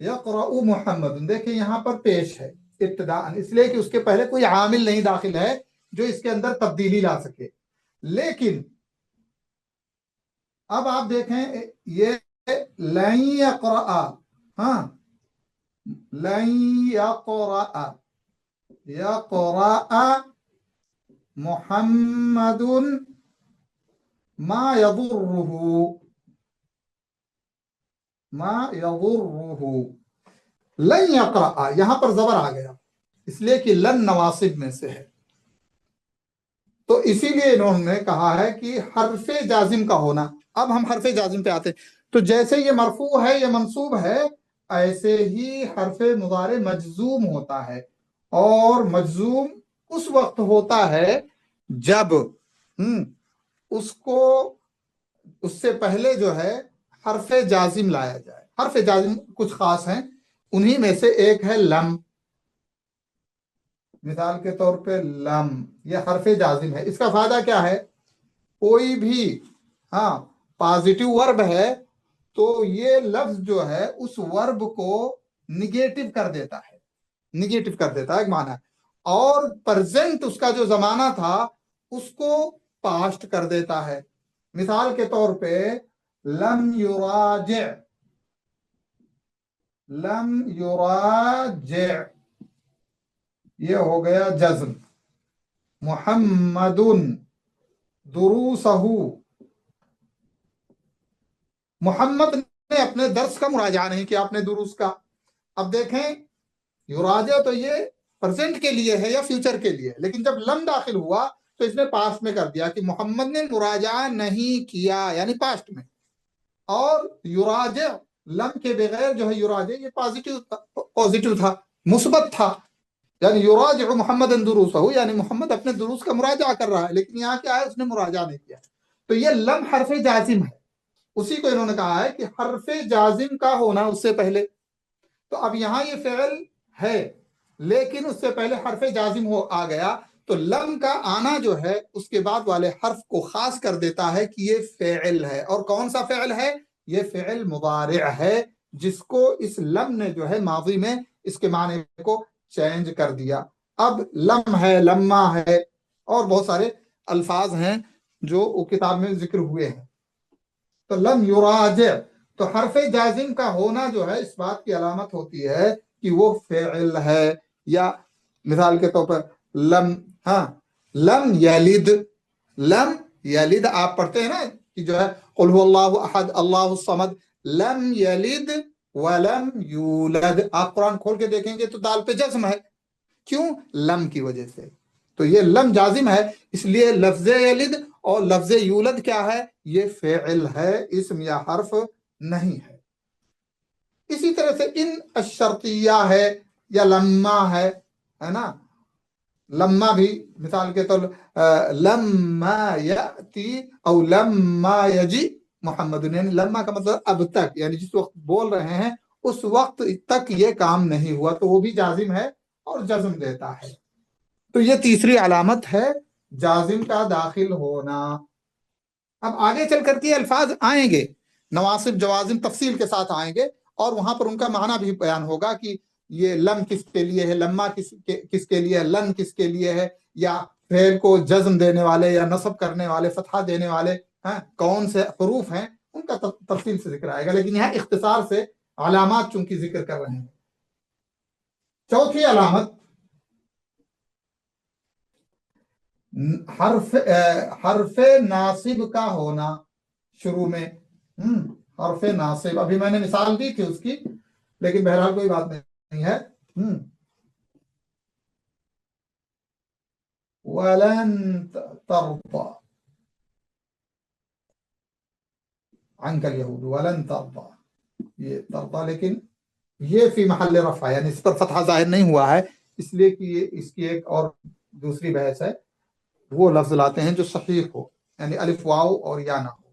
یقرأ محمد، دیکھیں یہاں پر پیش ہے ابتداء، اس لیے کہ اس کے پہلے کوئی عامل نہیں داخل ہے جو اس کے اندر تبدیلی لا سکے. لیکن اب آپ دیکھیں یہ لن یقرأ، ہاں لن یقرأ، یقرأ محمد ما یضرہ، لن یقرأ یہاں پر زبر آ گیا اس لیے کہ لن نواصب میں سے ہے. تو اسی لیے انہوں نے کہا ہے کہ حرف جازم کا ہونا. اب ہم حرف جازم پہ آتے ہیں. تو جیسے یہ مرفوع ہے، یہ منصوب ہے، ایسے ہی حرف مضارع مجزوم ہوتا ہے. اور مجزوم اس وقت ہوتا ہے جب اس کو اس سے پہلے جو ہے حرف جازم لایا جائے. حرف جازم کچھ خاص ہیں، انہی میں سے ایک ہے لم. مثال کے طور پہ لم، یہ حرف جازم ہے. اس کا فائدہ کیا ہے؟ کوئی بھی پازیٹو ورب ہے تو یہ لفظ جو ہے اس ورب کو نگیٹو کر دیتا ہے، نگیٹو کر دیتا ہے ایک معنی. اور پرزینٹ اس کا جو زمانہ تھا اس کو پاسٹ کر دیتا ہے. مثال کے طور پہ لم یراجع، لم یراجع یہ ہو گیا جزم. محمد دروسہ، محمد نے اپنے درس کا مراجعہ نہیں کیا، اپنے دروس کا. اب دیکھیں یراجع تو یہ پرزینٹ کے لیے ہے یا فیوچر کے لیے، لیکن جب لم داخل ہوا تو اس نے پاسٹ میں کر دیا کہ محمد نے مراجعہ نہیں کیا، یعنی پاسٹ میں. اور یراجع لم کے بغیر جو ہے یراجع یہ پازیٹو تھا، مثبت تھا. یعنی یراجع محمد دروسہ، یعنی محمد اپنے دروس کا مراجعہ کر رہا ہے، لیکن یہاں کیا ہے، اس نے مراجعہ نہیں کیا. تو یہ لم حرف جازم ہے. اسی کو انہوں نے کہا ہے کہ حرف جازم کا ہونا اس سے پہلے. تو اب یہاں یہ فعل ہے لیکن اس سے پہلے حرف جازم آ گیا، تو لم کا آنا جو ہے اس کے بعد والے حرف کو خاص کر دیتا ہے کہ یہ فعل ہے. اور کون سا فعل ہے؟ یہ فعل مضارع ہے، جس کو اس لم نے جو ہے ماضی میں اس کے معنی کو چینج کر دیا. اب لم ہے، لما ہے، اور بہت سارے الفاظ ہیں جو کتاب میں ذکر ہوئے ہیں. تو لم یراجع، تو حرف جازم کا ہونا جو ہے اس بات کی علامت ہوتی ہے کہ وہ فعل ہے. یا مثال کے طور پر لم یلد، لم یلد آپ پڑھتے ہیں نا کہ جو ہے قل هو اللہ احد اللہ الصمد، لم یلد ولم یولد. آپ قرآن کھول کے دیکھیں گے تو دال پہ جزم ہے. کیوں؟ لم کی وجہ سے. تو یہ لم جازم ہے، اس لیے لفظ یلد اور لفظ یولد کیا ہے؟ یہ فعل ہے، اسم یا حرف نہیں ہے. اسی طرح سے ان الشرطیہ ہے یا لما ہے نا. لما بھی مثال کے طور لما یاتی او لما یجی محمد، یعنی لما کا مطلب اب تک، یعنی جس وقت بول رہے ہیں اس وقت تک یہ کام نہیں ہوا، تو وہ بھی جازم ہے اور جزم دیتا ہے. تو یہ تیسری علامت ہے جازم کا داخل ہونا. اب آگے چل کر کے الفاظ آئیں گے، نواصب جوازم تفصیل کے ساتھ آئیں گے، اور وہاں پر ان کا معنی بھی بیان ہوگا کہ یہ لم کس کے لیے ہے، لما کس کے لیے ہے، لن کس کے لیے ہے، یا فعل کو جزم دینے والے یا نصب کرنے والے، فتحہ دینے والے کون سے حروف ہیں، ان کا تفصیل سے ذکر آئے گا، لیکن یہاں اختصار سے علامات چونکہ ذکر کر رہے ہیں۔ چوتھی علامت حرف ناصب کا ہونا شروع میں۔ حرف ناصب، ابھی میں نے مثال دی تھی اس کی، لیکن بہرحال کوئی بات نہیں ہے۔ وَلَن تَرْضَى عَنْكَ الْيَهُودُ وَلَن تَرْضَى، یہ ترضى لیکن یہ فی محل رفع، یعنی اس پر فتحہ ظاہر نہیں ہوا ہے، اس لیے کہ اس کی ایک اور دوسری بحث ہے، وہ لفظ لاتے ہیں جو صحیح ہو، یعنی الف واو اور یا نہ ہو۔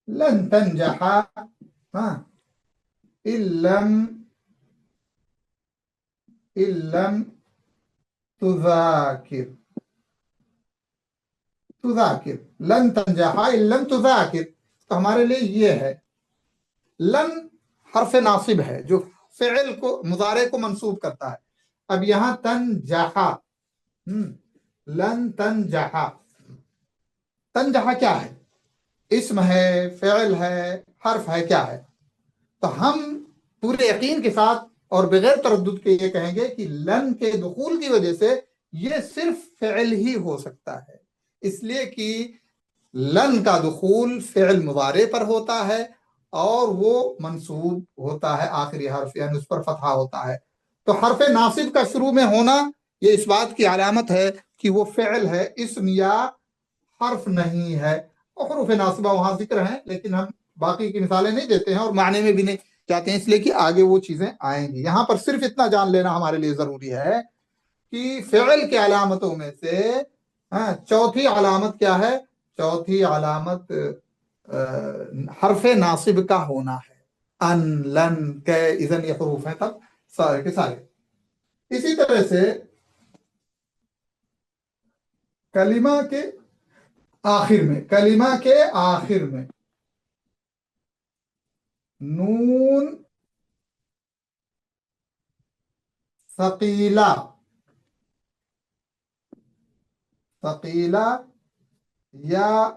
لن تنجح إن لم تذاكر، لن تنجح إن لم تذاكر، تو ہمارے لیے یہ ہے لن حرف ناصب ہے جو فعل کو مضارع کو منصوب کرتا ہے۔ اب یہاں تنجح، لن تنجح، تنجح کیا ہے؟ اسم ہے، فعل ہے، حرف ہے، کیا ہے؟ تو ہم پورے یقین کے ساتھ اور بغیر تردد کے یہ کہیں گے کہ لن کے دخول کی وجہ سے یہ صرف فعل ہی ہو سکتا ہے، اس لیے کہ لن کا دخول فعل مضارع پر ہوتا ہے اور وہ منصوب ہوتا ہے آخری حرف، یعنی اس پر فتحہ ہوتا ہے۔ تو حرف ناصب کا شروع میں ہونا یہ اس بات کی علامت ہے کہ وہ فعل ہے، اسم یا حرف نہیں ہے۔ حروف ناصبہ وہاں ذکر ہیں، لیکن ہم باقی کی مثالیں نہیں دیتے ہیں اور معنی میں بھی نہیں جاتے ہیں، اس لیے کہ آگے وہ چیزیں آئیں گی۔ یہاں پر صرف اتنا جان لینا ہمارے لیے ضروری ہے کہ فعل کی علامتوں میں سے چوتھی علامت کیا ہے؟ چوتھی علامت حرف ناصب کا ہونا ہے۔ ان، لن، کہ، اذن، یہ حروف ہیں تب سارے کے سارے۔ اسی طرح سے کلمہ کے آخر میں نون ثقیلہ یا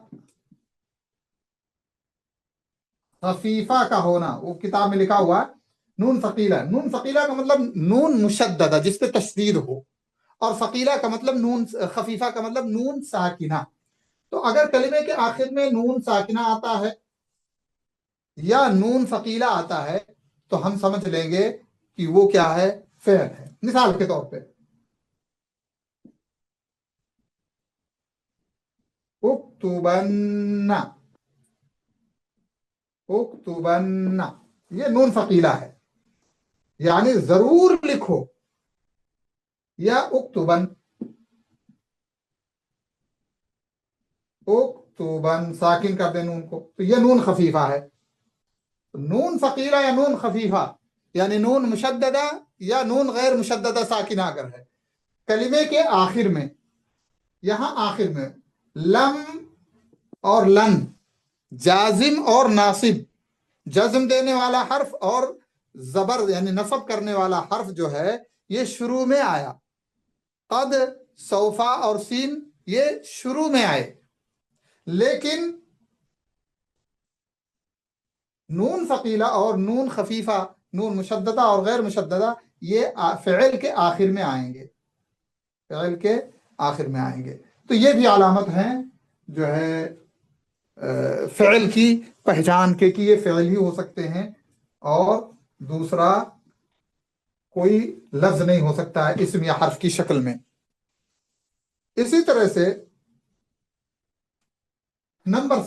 خفیفہ کا ہونا، وہ کتاب میں لکھا ہوا نون ثقیلہ۔ نون ثقیلہ کا مطلب نون مشددہ جس پہ تشدید ہو، اور ثقیلہ کا مطلب نون، خفیفہ کا مطلب نون ساکنہ۔ تو اگر کلمے کے آخر میں نون ساکنہ آتا ہے یا نون ثقیلہ آتا ہے تو ہم سمجھ لیں گے کہ وہ کیا ہے؟ فعل ہے۔ مثال کے طور پہ اکتبن، یہ نون ثقیلہ ہے، یعنی ضرور لکھو، یا اکتبن ساکن کر دیں نون کو، تو یہ نون خفیفہ ہے۔ نون ثقیلہ یا نون خفیفہ، یعنی نون مشددہ یا نون غیر مشددہ ساکنہ اگر ہے کلمے کے آخر میں، یہاں آخر میں لم اور لن، جازم اور ناصب، جزم دینے والا حرف اور زبر یعنی نصب کرنے والا حرف جو ہے یہ شروع میں آیا، قد، سوفا اور سین یہ شروع میں آئے، لیکن نون ثقیلہ اور نون خفیفہ، نون مشددہ اور غیر مشددہ، یہ فعل کے آخر میں آئیں گے، فعل کے آخر میں آئیں گے۔ تو یہ بھی علامت ہیں جو ہے فعل کی پہچان کے کہ یہ فعل ہی ہو سکتے ہیں اور دوسرا کوئی لفظ نہیں ہو سکتا ہے اسم یا حرف کی شکل میں۔ اسی طرح سے نمبر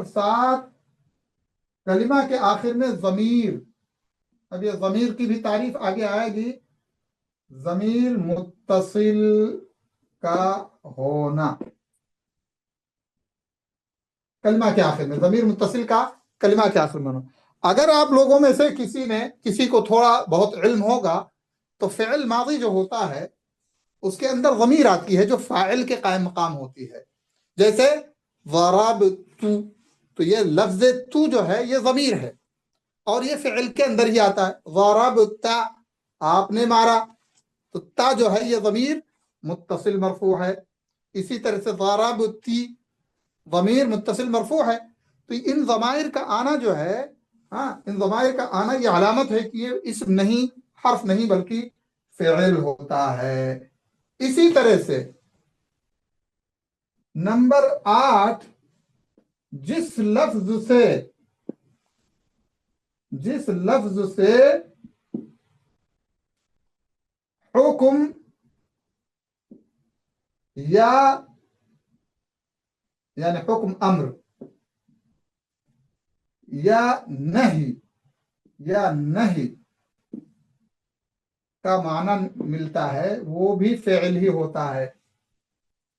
7 کلمہ کے آخر میں ضمیر۔ اب یہ ضمیر کی بھی تعریف آگے آئے گی۔ ضمیر متصل کا ہونا کلمہ کے آخر میں، ضمیر متصل کا کلمہ کے آخر میں ہونا۔ اگر آپ لوگوں میں سے کسی کو تھوڑا بہت علم ہوگا تو فعل ماضی جو ہوتا ہے اس کے اندر ضمیر آتی ہے جو فاعل کے قائم مقام ہوتی ہے، جیسے ضربت، تو یہ لفظ تو جو ہے یہ ضمیر ہے، اور یہ فعل کے اندر ہی آتا ہے. ضربت آپ نے مارا، تو تا جو ہے یہ ضمیر متصل مرفوع ہے. اسی طرح سے ضربتی ضمیر متصل مرفوع ہے. تو ان ضمائر کا آنا جو ہے، ہاں ان ضمائر کا آنا یہ علامت ہے کہ یہ اسم نہیں، حرف نہیں، بلکہ فعل ہوتا ہے. اسی طرح سے نمبر 8، جس لفظ سے حکم یعنی حکم امر یا نہیں کا معنی ملتا ہے، وہ بھی فعل ہی ہوتا ہے.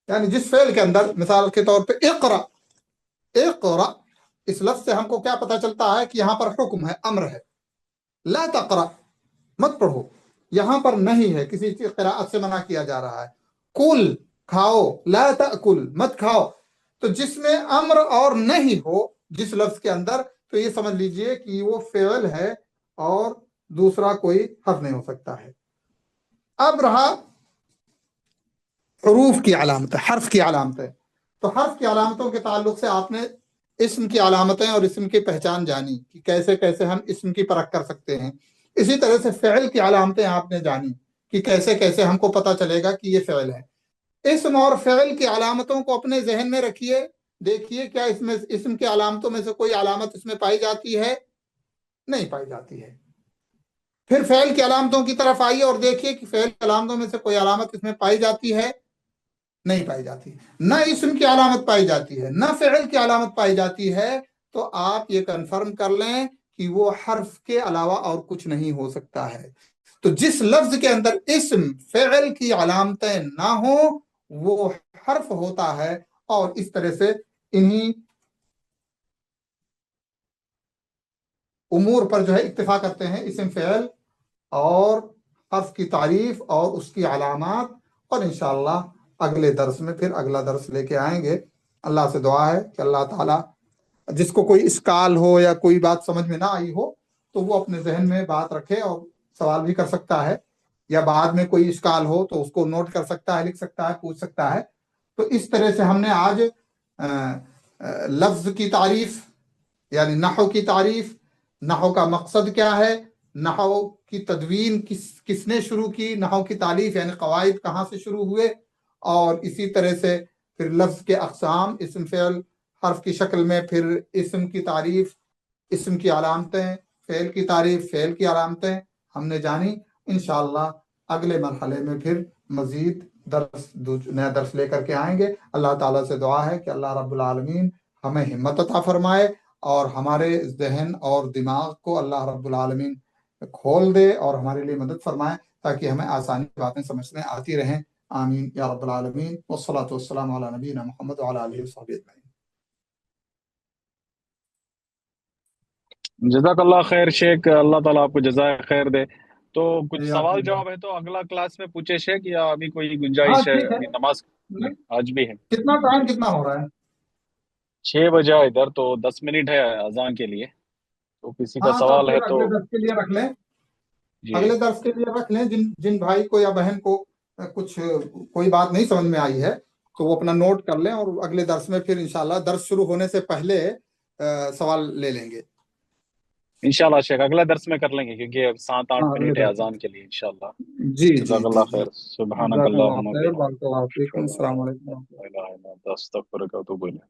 یعنی جس فعل کے اندر، مثال کے طور پہ اقرا، اس لفظ سے ہم کو کیا پتا چلتا ہے کہ یہاں پر حکم ہے، امر ہے. لا تقرا، مت پڑھو، یہاں پر نہیں ہے، کسی چیز قراءت سے منع کیا جا رہا ہے. کل، کھاؤ، لا تأکل، مت کھاؤ. تو جس میں امر اور نہیں ہو جس لفظ کے اندر، تو یہ سمجھ لیجئے کہ وہ فعل ہے اور دوسرا کوئی حرف نہیں ہو سکتا ہے. اب رہا حروف کی علامتیں، حرف کی علامتیں. تو حرف کی علامتوں کے تعلق سے آپ نے اسم کی علامتیں اور اسم کی پہچان جانی کہ کیسے کیسے ہم اسم کی پرکھ کر سکتے ہیں. اسی طرح سے فعل کی علامتیں آپ نے جانی کہ کیسے کیسے ہم کو پتا چلے گا کہ یہ فعل ہے. اسم اور فعل کی علامتوں کو اپنے ذہن میں رکھیے، دیکھیے کیا اس میں اسم کی علامتوں میں سے کوئی علامت اس میں پائی جاتی ہے؟ نہیں پائی جاتی ہے. پھر فعل کی علامتوں کی طرف آئیے اور دیکھیے کہ فعل کی علامتوں میں سے کوئی علامت اس میں پائی جاتی ہے؟ نہیں پائی جاتی. نہ اسم کی علامت پائی جاتی ہے، نہ فعل کی علامت پائی جاتی ہے. تو آپ یہ کنفرم کر لیں کہ وہ حرف کے علاوہ اور کچھ نہیں ہو سکتا ہے. تو جس لفظ کے اندر اسم فعل کی علامتیں نہ ہوں وہ حرف ہوتا ہے. اور اس طرح سے انہی امور پر جو ہے اکتفا کرتے ہیں، اسم فعل اور حرف کی تعریف اور اس کی علامات. اور انشاءاللہ اگلے درس میں پھر اگلا درس لے کے آئیں گے. اللہ سے دعا ہے کہ اللہ تعالیٰ جس کو کوئی اشکال ہو یا کوئی بات سمجھ میں نہ آئی ہو تو وہ اپنے ذہن میں بات رکھے اور سوال بھی کر سکتا ہے، یا بعد میں کوئی اشکال ہو تو اس کو نوٹ کر سکتا ہے، لکھ سکتا ہے، پوچھ سکتا ہے. تو اس طرح سے ہم نے آج لفظ کی تعریف یعنی نحو کی تعریف، نحو کا مقصد کیا ہے، نحو کی تدوین کس نے شروع کی، نحو کی تالیف یعنی قواعد کہاں سے شروع ہوئے، اور اسی طرح سے پھر لفظ کے اقسام، اسم فعل حرف کی شکل میں، پھر اسم کی تعریف، اسم کی علامتیں، فعل کی تعریف، فعل کی علامتیں ہم نے جانی. انشاءاللہ اگلے مرحلے میں پھر مزید نیا درس لے کر کے آئیں گے. اللہ تعالیٰ سے دعا ہے کہ اللہ رب العالمین ہمیں ہمت عطا فرمائے اور ہمارے ذہن اور دماغ کو اللہ رب العالمین کھول دے اور ہمارے لیے مدد فرمائے تاکہ ہمیں آسانی باتیں سمجھنے آتی رہیں. آمین یا رب العالمین. والصلاة والسلام علی نبینا محمد وعلی آلہ وصحبہ اجمعین. جزاک اللہ خیر شیخ، اللہ تعالیٰ آپ کو جزائے خیر دے. تو کچھ سوال جواب ہے تو اگلا کلاس میں پوچھے شیخ، یا ابھی کوئی ہاں گنجائش ہے؟ ٹھیک ہے. ابھی نماز آج بھی ہے. کتنا ٹائم کتنا ہو رہا ہے؟ 6 بجے ادھر، تو 10 منٹ ہے اذان کے لیے. تو کسی کا ہاں تو سوال ہے پھر تو اگلے درس کے لیے رکھ لیں. جی اگلے درس کے لیے رکھ لیں. جن بھائی کو یا بہن کو کچھ کوئی بات نہیں سمجھ میں آئی ہے تو وہ اپنا نوٹ کر لیں، اور اگلے درس میں پھر انشاءاللہ درس شروع ہونے سے پہلے سوال لے لیں گے. انشاءاللہ شیخ اگلا درس میں کر لیں گے، کیونکہ 7-8 ہاں اگلے منٹ ہے درس میں. اذان کے لیے انشاءاللہ. جی جی جزاک جی اللہ جی. خیر. سبحانک جزاک اللہ اللہم خیر. بارک اللہ فیکم. السلام علیکم. استغفرک و اتوب الیک.